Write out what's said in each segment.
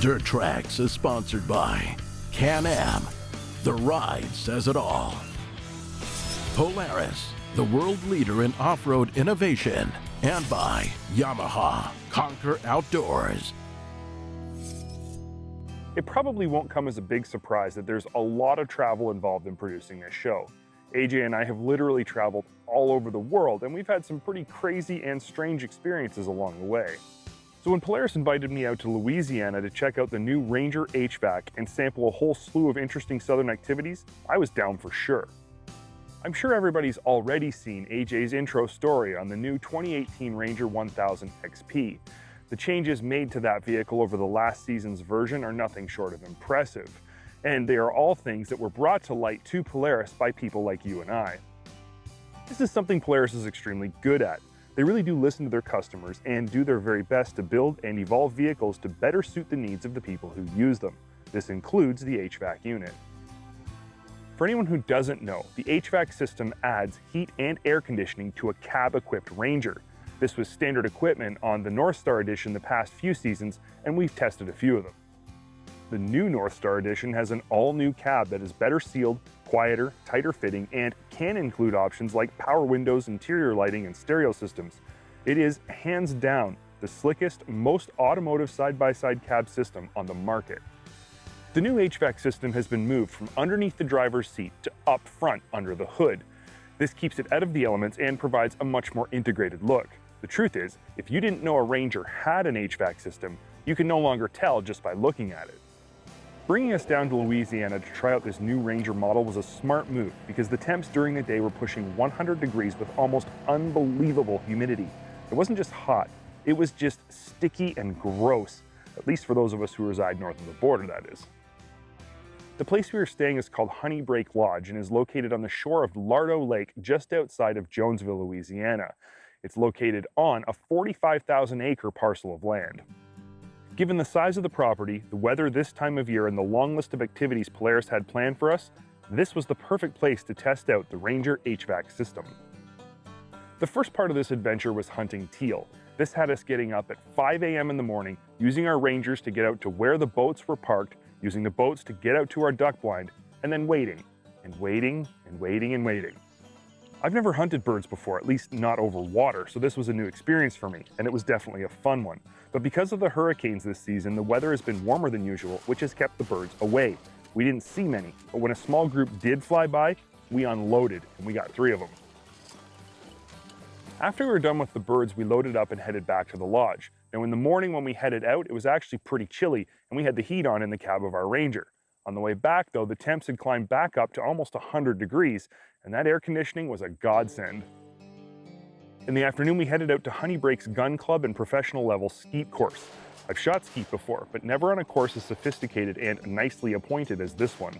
Dirt Trax is sponsored by Can-Am. The ride says it all. Polaris, the world leader in off-road innovation. And by Yamaha. Conquer Outdoors. It probably won't come as a big surprise that there's a lot of travel involved in producing this show. AJ and I have literally traveled all over the world, and we've had some pretty crazy and strange experiences along the way. So when Polaris invited me out to Louisiana to check out the new Ranger HVAC and sample a whole slew of interesting southern activities, I was down for sure. I'm sure everybody's already seen AJ's intro story on the new 2018 Ranger 1000 XP. The changes made to that vehicle over the last season's version are nothing short of impressive, and they are all things that were brought to light to Polaris by people like you and I. This is something Polaris is extremely good at. They really do listen to their customers and do their very best to build and evolve vehicles to better suit the needs of the people who use them. This includes the HVAC unit. For anyone who doesn't know, the HVAC system adds heat and air conditioning to a cab-equipped Ranger. This was standard equipment on the NorthStar Edition the past few seasons, and we've tested a few of them. The new NorthStar Edition has an all-new cab that is better sealed, quieter, tighter fitting, and can include options like power windows, interior lighting, and stereo systems. It is, hands down, the slickest, most automotive side-by-side cab system on the market. The new HVAC system has been moved from underneath the driver's seat to up front under the hood. This keeps it out of the elements and provides a much more integrated look. The truth is, if you didn't know a Ranger had an HVAC system, you can no longer tell just by looking at it. Bringing us down to Louisiana to try out this new Ranger model was a smart move because the temps during the day were pushing 100 degrees with almost unbelievable humidity. It wasn't just hot, it was just sticky and gross, at least for those of us who reside north of the border, that is. The place we were staying is called Honey Break Lodge and is located on the shore of Lardo Lake just outside of Jonesville, Louisiana. It's located on a 45,000-acre parcel of land. Given the size of the property, the weather this time of year, and the long list of activities Polaris had planned for us, this was the perfect place to test out the Ranger HVAC system. The first part of this adventure was hunting teal. This had us getting up at 5 a.m. in the morning, using our Rangers to get out to where the boats were parked, using the boats to get out to our duck blind, and then waiting, and waiting, and waiting, and waiting. I've never hunted birds before, at least not over water, so this was a new experience for me, and it was definitely a fun one. But because of the hurricanes this season, the weather has been warmer than usual, which has kept the birds away. We didn't see many, but when a small group did fly by, we unloaded, and we got 3 of them. After we were done with the birds, we loaded up and headed back to the lodge. Now in the morning when we headed out, it was actually pretty chilly, and we had the heat on in the cab of our Ranger. On the way back though, the temps had climbed back up to almost 100 degrees, and that air conditioning was a godsend. In the afternoon, we headed out to Honey Break's gun club and professional level skeet course. I've shot skeet before, but never on a course as sophisticated and nicely appointed as this one.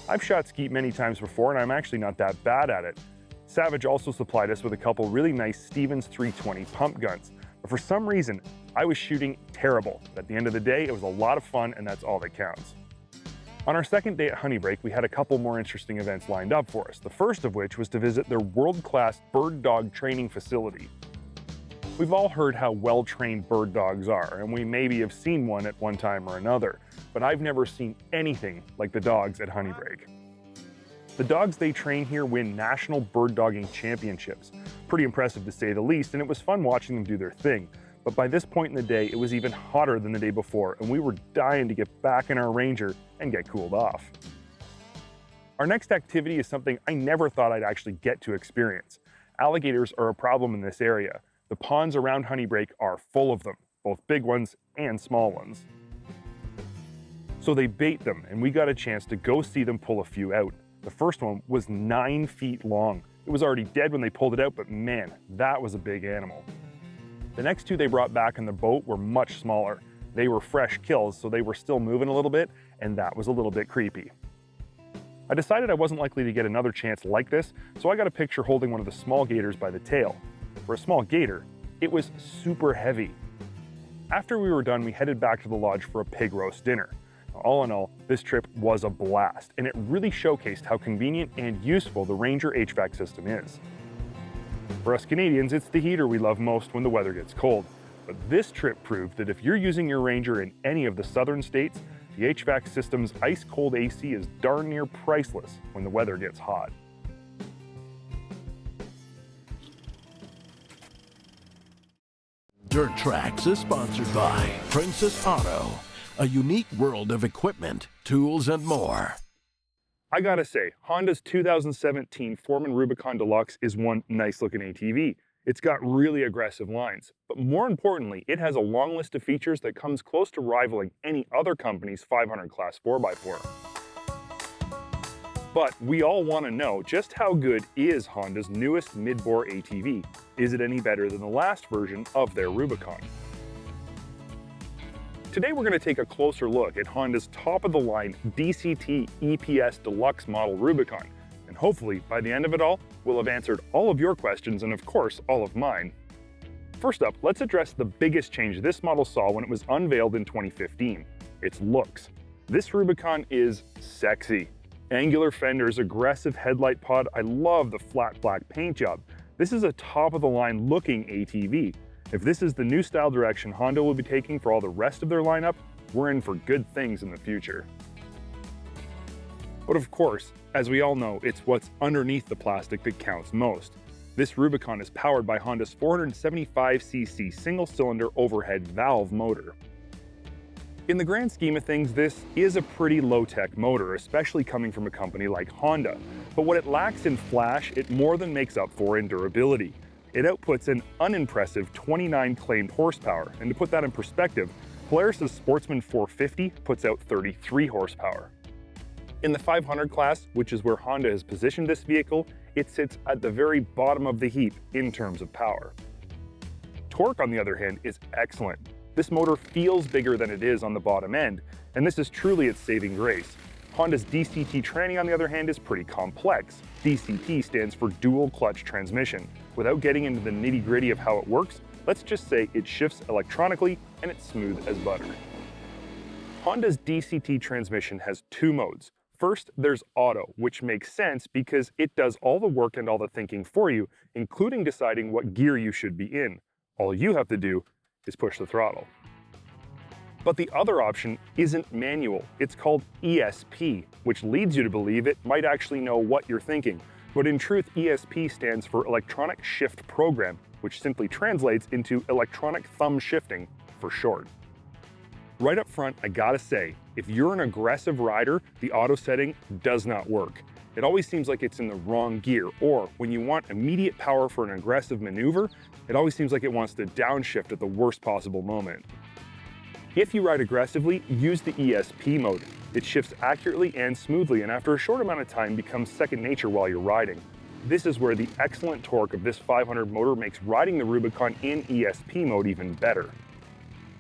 I've shot skeet many times before, and I'm actually not that bad at it. Savage also supplied us with a couple really nice Stevens 320 pump guns, but for some reason, I was shooting terrible. But at the end of the day, it was a lot of fun, and that's all that counts. On our second day at Honey Break, we had a couple more interesting events lined up for us, the first of which was to visit their world-class bird dog training facility. We've all heard how well-trained bird dogs are, and we maybe have seen one at one time or another, but I've never seen anything like the dogs at Honey Break. The dogs they train here win national bird dogging championships. Pretty impressive to say the least, and it was fun watching them do their thing. But by this point in the day, it was even hotter than the day before, and we were dying to get back in our Ranger and get cooled off. Our next activity is something I never thought I'd actually get to experience. Alligators are a problem in this area. The ponds around Honey Break are full of them, both big ones and small ones. So they bait them, and we got a chance to go see them pull a few out. The first one was 9 feet long. It was already dead when they pulled it out, but man, that was a big animal. The next 2 they brought back in the boat were much smaller. They were fresh kills, so they were still moving a little bit, and that was a little bit creepy. I decided I wasn't likely to get another chance like this, so I got a picture holding one of the small gators by the tail. For a small gator, it was super heavy. After we were done, we headed back to the lodge for a pig roast dinner. All in all, this trip was a blast, and it really showcased how convenient and useful the Ranger HVAC system is. For us Canadians, it's the heater we love most when the weather gets cold. but this trip proved that if you're using your Ranger in any of the southern states, the HVAC system's ice-cold AC is darn near priceless when the weather gets hot. Dirt Trax is sponsored by Princess Auto, a unique world of equipment, tools, and more. I gotta say, Honda's 2017 Foreman Rubicon Deluxe is one nice-looking ATV. It's got really aggressive lines, but more importantly, it has a long list of features that comes close to rivaling any other company's 500 class 4x4. But we all want to know just how good is Honda's newest mid-bore ATV? Is it any better than the last version of their Rubicon? Today we're going to take a closer look at Honda's top-of-the-line DCT EPS Deluxe model Rubicon, and hopefully by the end of it all, we'll have answered all of your questions and of course all of mine. First up, let's address the biggest change this model saw when it was unveiled in 2015, its looks. This Rubicon is sexy. Angular fenders, aggressive headlight pod, I love the flat black paint job. This is a top-of-the-line looking ATV. If this is the new style direction Honda will be taking for all the rest of their lineup, we're in for good things in the future. But of course, as we all know, it's what's underneath the plastic that counts most. This Rubicon is powered by Honda's 475cc single-cylinder overhead valve motor. In the grand scheme of things, this is a pretty low-tech motor, especially coming from a company like Honda. But what it lacks in flash, it more than makes up for in durability. It outputs an unimpressive 29 claimed horsepower, and to put that in perspective, Polaris' Sportsman 450 puts out 33 horsepower. In the 500 class, which is where Honda has positioned this vehicle, it sits at the very bottom of the heap in terms of power. Torque, on the other hand, is excellent. This motor feels bigger than it is on the bottom end, and this is truly its saving grace. Honda's DCT tranny, on the other hand, is pretty complex. DCT stands for dual clutch transmission. Without getting into the nitty-gritty of how it works, let's just say it shifts electronically and it's smooth as butter. Honda's DCT transmission has two modes. First, there's auto, which makes sense because it does all the work and all the thinking for you, including deciding what gear you should be in. All you have to do is push the throttle. But the other option isn't manual, it's called ESP, which leads you to believe it might actually know what you're thinking. But in truth, ESP stands for Electronic Shift Program, which simply translates into electronic thumb shifting for short. Right up front, I gotta say, if you're an aggressive rider, the auto setting does not work. It always seems like it's in the wrong gear, or when you want immediate power for an aggressive maneuver, it always seems like it wants to downshift at the worst possible moment. If you ride aggressively, use the ESP mode. It shifts accurately and smoothly, and after a short amount of time becomes second nature while you're riding. This is where the excellent torque of this 500 motor makes riding the Rubicon in ESP mode even better.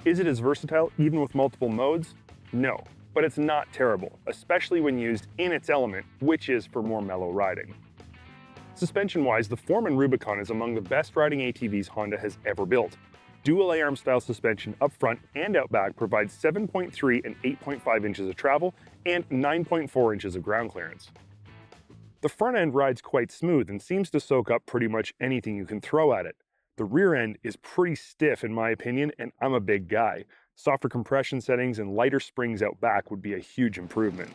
Is it as versatile even with multiple modes? No, but it's not terrible, especially when used in its element, which is for more mellow riding. Suspension-wise, the Foreman Rubicon is among the best riding ATVs Honda has ever built. Dual A-arm style suspension up front and out back provides 7.3 and 8.5 inches of travel and 9.4 inches of ground clearance. The front end rides quite smooth and seems to soak up pretty much anything you can throw at it. The rear end is pretty stiff in my opinion, and I'm a big guy. Softer compression settings and lighter springs out back would be a huge improvement.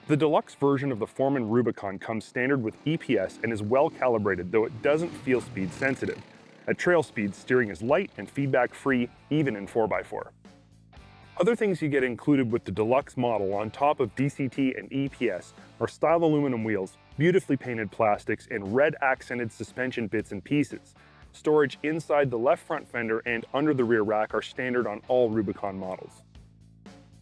The deluxe version of the Foreman Rubicon comes standard with EPS and is well calibrated, though it doesn't feel speed sensitive. At trail speed, steering is light and feedback free, even in 4x4. Other things you get included with the deluxe model on top of DCT and EPS are style aluminum wheels, beautifully painted plastics, and red accented suspension bits and pieces. Storage inside the left front fender and under the rear rack are standard on all Rubicon models.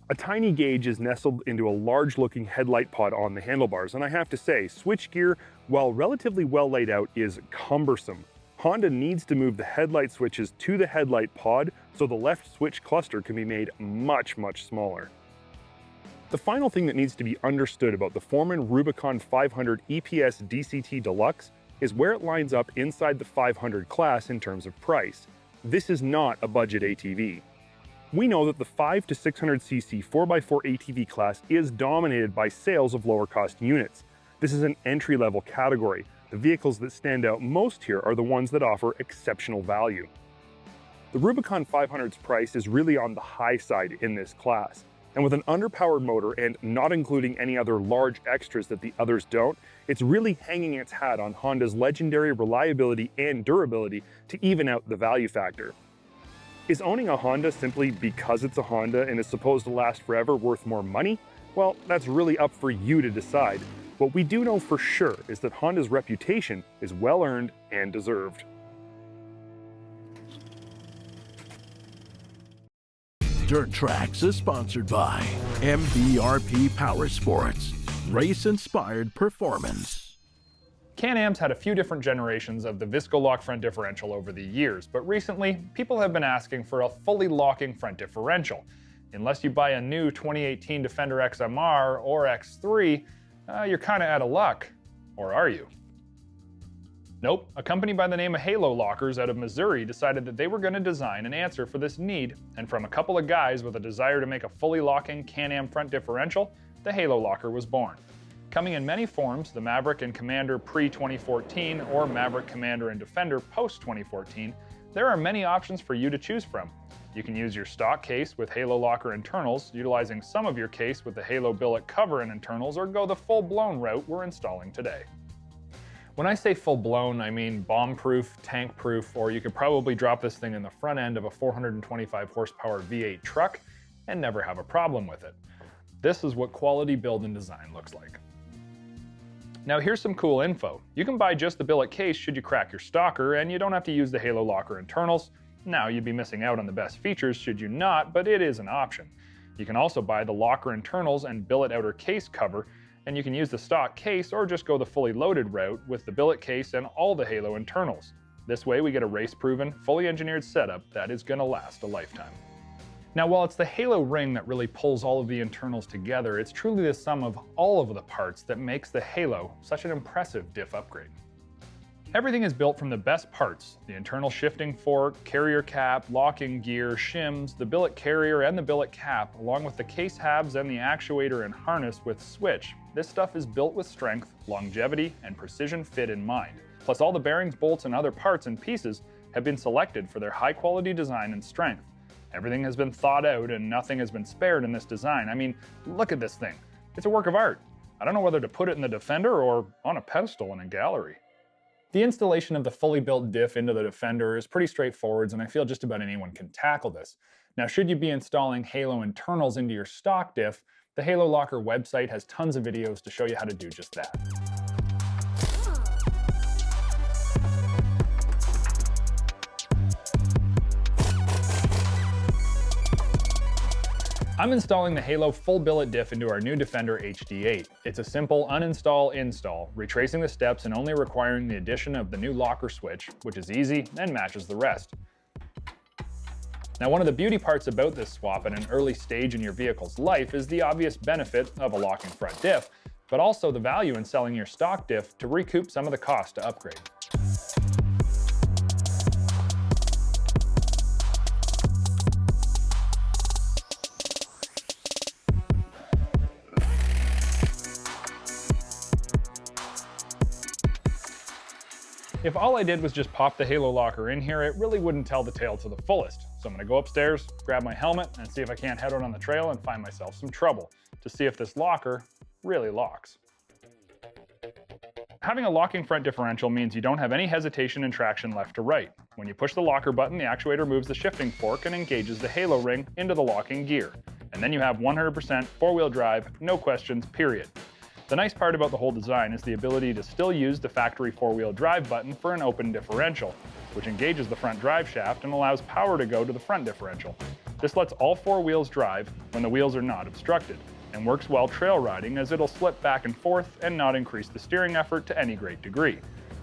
A tiny gauge is nestled into a large-looking headlight pod on the handlebars, and I have to say, switchgear, while relatively well laid out, is cumbersome. Honda needs to move the headlight switches to the headlight pod so the left switch cluster can be made much smaller. The final thing that needs to be understood about the Foreman Rubicon 500 EPS DCT Deluxe is where it lines up inside the 500 class in terms of price. This is not a budget ATV. We know that the 5 to 600cc 4x4 ATV class is dominated by sales of lower cost units. This is an entry-level category. The vehicles that stand out most here are the ones that offer exceptional value. The Rubicon 500's price is really on the high side in this class. And with an underpowered motor and not including any other large extras that the others don't, it's really hanging its hat on Honda's legendary reliability and durability to even out the value factor. Is owning a Honda simply because it's a Honda and is supposed to last forever worth more money? Well, that's really up for you to decide. What we do know for sure is that Honda's reputation is well earned and deserved. Dirt Trax is sponsored by MVRP Power Sports, race-inspired performance. Can-Am's had a few different generations of the Visco-Lock front differential over the years, but recently, people have been asking for a fully locking front differential. Unless you buy a new 2018 Defender XMR or X3, you're kinda out of luck. Or are you? Nope, a company by the name of Halo Lockers out of Missouri decided that they were going to design an answer for this need, and from a couple of guys with a desire to make a fully locking Can-Am front differential, the Halo Locker was born. Coming in many forms, the Maverick and Commander pre-2014 or Maverick, Commander, and Defender post-2014, there are many options for you to choose from. You can use your stock case with Halo Locker internals, utilizing some of your case with the Halo billet cover and internals, or go the full-blown route we're installing today. When I say full-blown, I mean bomb-proof, tank-proof, or you could probably drop this thing in the front end of a 425 horsepower V8 truck and never have a problem with it. This is what quality build and design looks like. Now here's some cool info. You can buy just the billet case should you crack your stalker, and you don't have to use the Halo Locker internals. Now you'd be missing out on the best features should you not, but it is an option. You can also buy the locker internals and billet outer case cover, and you can use the stock case or just go the fully loaded route with the billet case and all the Halo internals. This way we get a race-proven, fully engineered setup that is going to last a lifetime. Now while it's the Halo ring that really pulls all of the internals together, it's truly the sum of all of the parts that makes the Halo such an impressive diff upgrade. Everything is built from the best parts: the internal shifting fork, carrier cap, locking gear, shims, the billet carrier and the billet cap, along with the case halves and the actuator and harness with switch. This stuff is built with strength, longevity, and precision fit in mind. Plus all the bearings, bolts, and other parts and pieces have been selected for their high quality design and strength. Everything has been thought out and nothing has been spared in this design. I mean, look at this thing. It's a work of art. I don't know whether to put it in the Defender or on a pedestal in a gallery. The installation of the fully built diff into the Defender is pretty straightforward, and I feel just about anyone can tackle this. Now, should you be installing Halo internals into your stock diff, the Halo Locker website has tons of videos to show you how to do just that. I'm installing the Halo full billet diff into our new Defender HD8. It's a simple uninstall install, retracing the steps and only requiring the addition of the new locker switch, which is easy and matches the rest. Now, one of the beauty parts about this swap at an early stage in your vehicle's life is the obvious benefit of a locking front diff, but also the value in selling your stock diff to recoup some of the cost to upgrade. If all I did was just pop the Halo Locker in here, it really wouldn't tell the tale to the fullest. So I'm gonna go upstairs, grab my helmet, and see if I can't head out on the trail and find myself some trouble to see if this locker really locks. Having a locking front differential means you don't have any hesitation and traction left to right. When you push the locker button, the actuator moves the shifting fork and engages the Halo ring into the locking gear. And then you have 100% four-wheel drive, no questions, period. The nice part about the whole design is the ability to still use the factory four-wheel drive button for an open differential, which engages the front drive shaft and allows power to go to the front differential. This lets all four wheels drive when the wheels are not obstructed, and works well trail riding as it'll slip back and forth and not increase the steering effort to any great degree.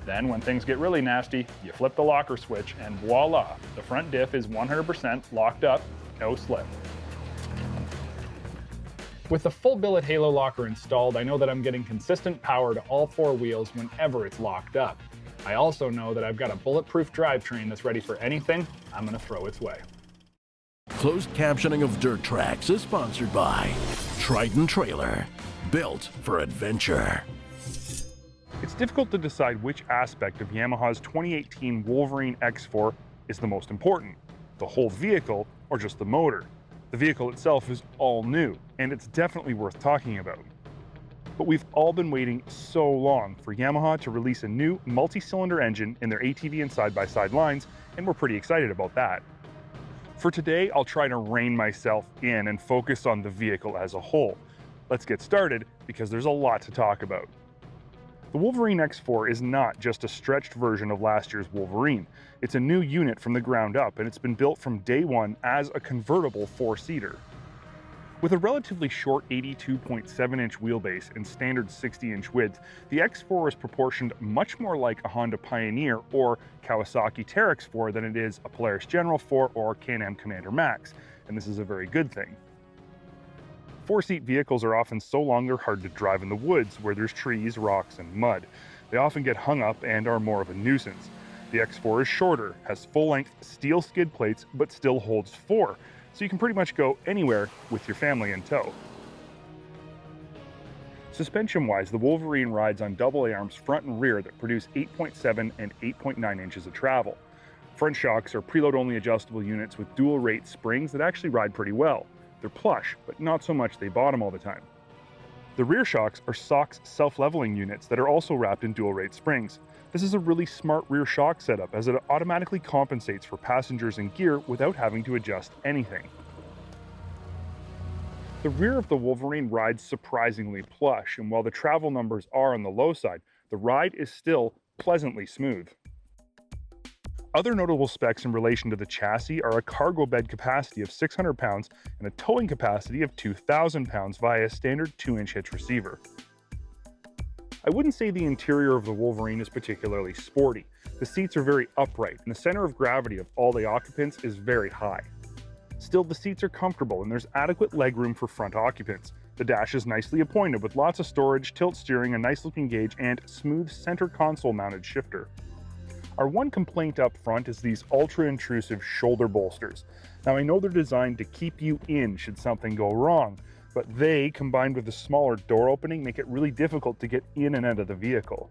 Then when things get really nasty, you flip the locker switch and voila, the front diff is 100% locked up, no slip. With the full billet Halo Locker installed, I know that I'm getting consistent power to all four wheels whenever it's locked up. I also know that I've got a bulletproof drivetrain that's ready for anything I'm gonna throw its way. Closed captioning of Dirt Trax is sponsored by Triton Trailer, built for adventure. It's difficult to decide which aspect of Yamaha's 2018 Wolverine X4 is the most important. the whole vehicle, or just the motor. The vehicle itself is all new, and it's definitely worth talking about. But we've all been waiting so long for Yamaha to release a new multi-cylinder engine in their ATV and side-by-side lines, and we're pretty excited about that. For today, I'll try to rein myself in and focus on the vehicle as a whole. Let's get started, because there's a lot to talk about. The Wolverine X4 is not just a stretched version of last year's Wolverine. It's a new unit from the ground up, and it's been built from day one as a convertible four-seater. With a relatively short 82.7-inch wheelbase and standard 60-inch width, the X4 is proportioned much more like a Honda Pioneer or Kawasaki Trax 4 than it is a Polaris General 4 or Can-Am Commander Max, and this is a very good thing. Four-seat vehicles are often so long they're hard to drive in the woods where there's trees, rocks, and mud. They often get hung up and are more of a nuisance. The X4 is shorter, has full-length steel skid plates, but still holds four, so you can pretty much go anywhere with your family in tow. Suspension-wise, the Wolverine rides on AA arms front and rear that produce 8.7 and 8.9 inches of travel. Front shocks are preload-only adjustable units with dual-rate springs that actually ride pretty well. They're plush, but not so much they bottom all the time. The rear shocks are SOX self-leveling units that are also wrapped in dual-rate springs. This is a really smart rear shock setup as it automatically compensates for passengers and gear without having to adjust anything. The rear of the Wolverine rides surprisingly plush, and while the travel numbers are on the low side, the ride is still pleasantly smooth. Other notable specs in relation to the chassis are a cargo bed capacity of 600 pounds and a towing capacity of 2,000 pounds via a standard 2-inch hitch receiver. I wouldn't say the interior of the Wolverine is particularly sporty. The seats are very upright, and the center of gravity of all the occupants is very high. Still, the seats are comfortable and there's adequate legroom for front occupants. The dash is nicely appointed with lots of storage, tilt steering, a nice looking gauge, and smooth center console mounted shifter. Our one complaint up front is these ultra-intrusive shoulder bolsters. Now I know they're designed to keep you in should something go wrong, but they, combined with the smaller door opening, make it really difficult to get in and out of the vehicle.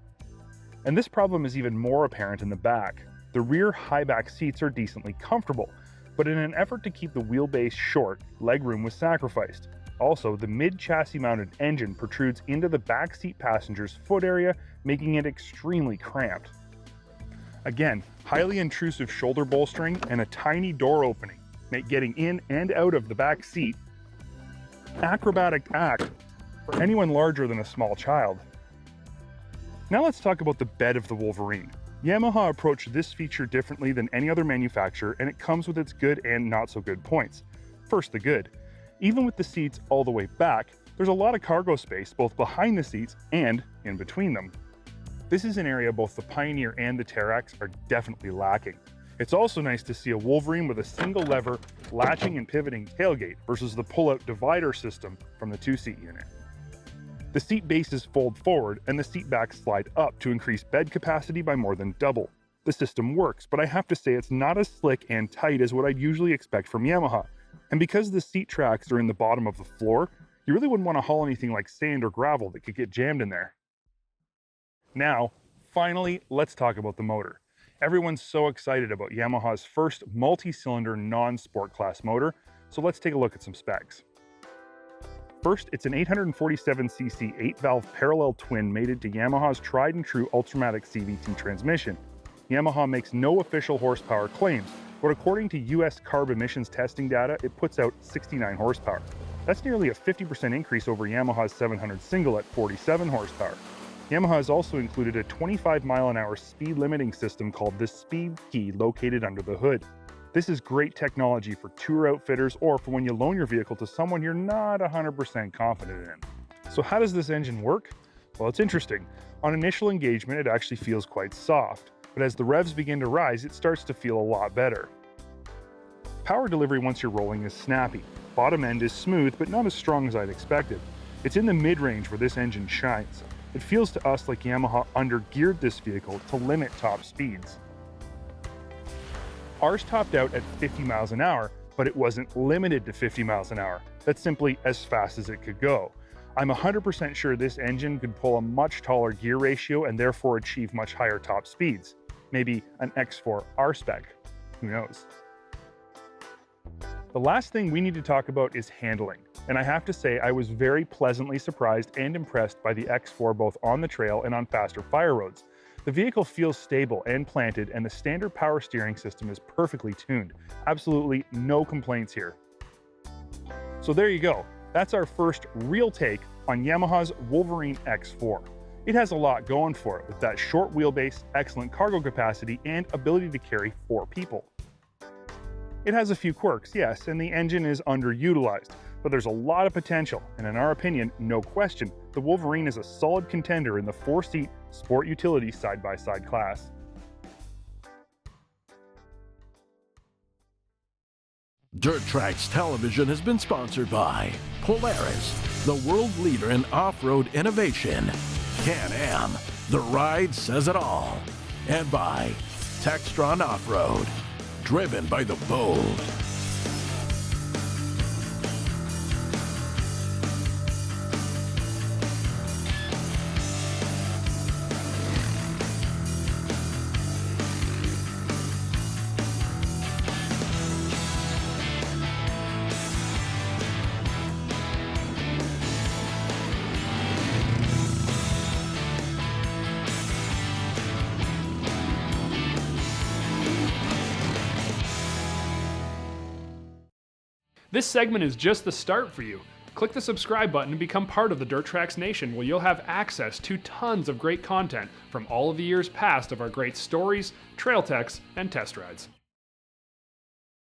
And this problem is even more apparent in the back. The rear high back seats are decently comfortable, but in an effort to keep the wheelbase short, legroom was sacrificed. Also, the mid-chassis mounted engine protrudes into the back seat passenger's foot area, making it extremely cramped. Again, highly intrusive shoulder bolstering and a tiny door opening make getting in and out of the back seat an acrobatic act for anyone larger than a small child. Now let's talk about the bed of the Wolverine. Yamaha approached this feature differently than any other manufacturer, and it comes with its good and not so good points. First, the good. Even with the seats all the way back, there's a lot of cargo space both behind the seats and in between them. This is an area both the Pioneer and the Trax are definitely lacking. It's also nice to see a Wolverine with a single lever, latching and pivoting tailgate versus the pull-out divider system from the two-seat unit. The seat bases fold forward and the seat backs slide up to increase bed capacity by more than double. The system works, but I have to say it's not as slick and tight as what I'd usually expect from Yamaha. And because the seat tracks are in the bottom of the floor, you really wouldn't want to haul anything like sand or gravel that could get jammed in there. Now, finally, let's talk about the motor. Everyone's so excited about Yamaha's first multi-cylinder non-sport class motor, so let's take a look at some specs. First, it's an 847cc 8-valve parallel twin mated to Yamaha's tried and true Ultramatic CVT transmission. Yamaha makes no official horsepower claims, but according to US carb emissions testing data, it puts out 69 horsepower. That's nearly a 50% increase over Yamaha's 700 single at 47 horsepower. Yamaha has also included a 25-mile-an-hour speed limiting system called the Speed Key located under the hood. This is great technology for tour outfitters or for when you loan your vehicle to someone you're not 100% confident in. So how does this engine work? Well, it's interesting. On initial engagement, it actually feels quite soft, but as the revs begin to rise, it starts to feel a lot better. Power delivery once you're rolling is snappy. Bottom end is smooth, but not as strong as I'd expected. It's in the mid-range where this engine shines. It feels to us like Yamaha under-geared this vehicle to limit top speeds. Ours topped out at 50 miles an hour, but it wasn't limited to 50 miles an hour. That's simply as fast as it could go. I'm 100% sure this engine could pull a much taller gear ratio and therefore achieve much higher top speeds. Maybe an X4 R spec, who knows. The last thing we need to talk about is handling. And I have to say, I was very pleasantly surprised and impressed by the X4 both on the trail and on faster fire roads. The vehicle feels stable and planted, and the standard power steering system is perfectly tuned. Absolutely no complaints here. So there you go. That's our first real take on Yamaha's Wolverine X4. It has a lot going for it with that short wheelbase, excellent cargo capacity, and ability to carry 4 people. It has a few quirks, yes, and the engine is underutilized, but there's a lot of potential, and in our opinion, no question, the Wolverine is a solid contender in the 4-seat sport utility side-by-side class. Dirt Trax Television has been sponsored by Polaris, the world leader in off-road innovation, Can-Am, the ride says it all, and by Textron Off-Road, driven by the bold. This segment is just the start for you. Click the subscribe button and become part of the Dirt Trax Nation, where you'll have access to tons of great content from all of the years past of our great stories, trail techs, and test rides.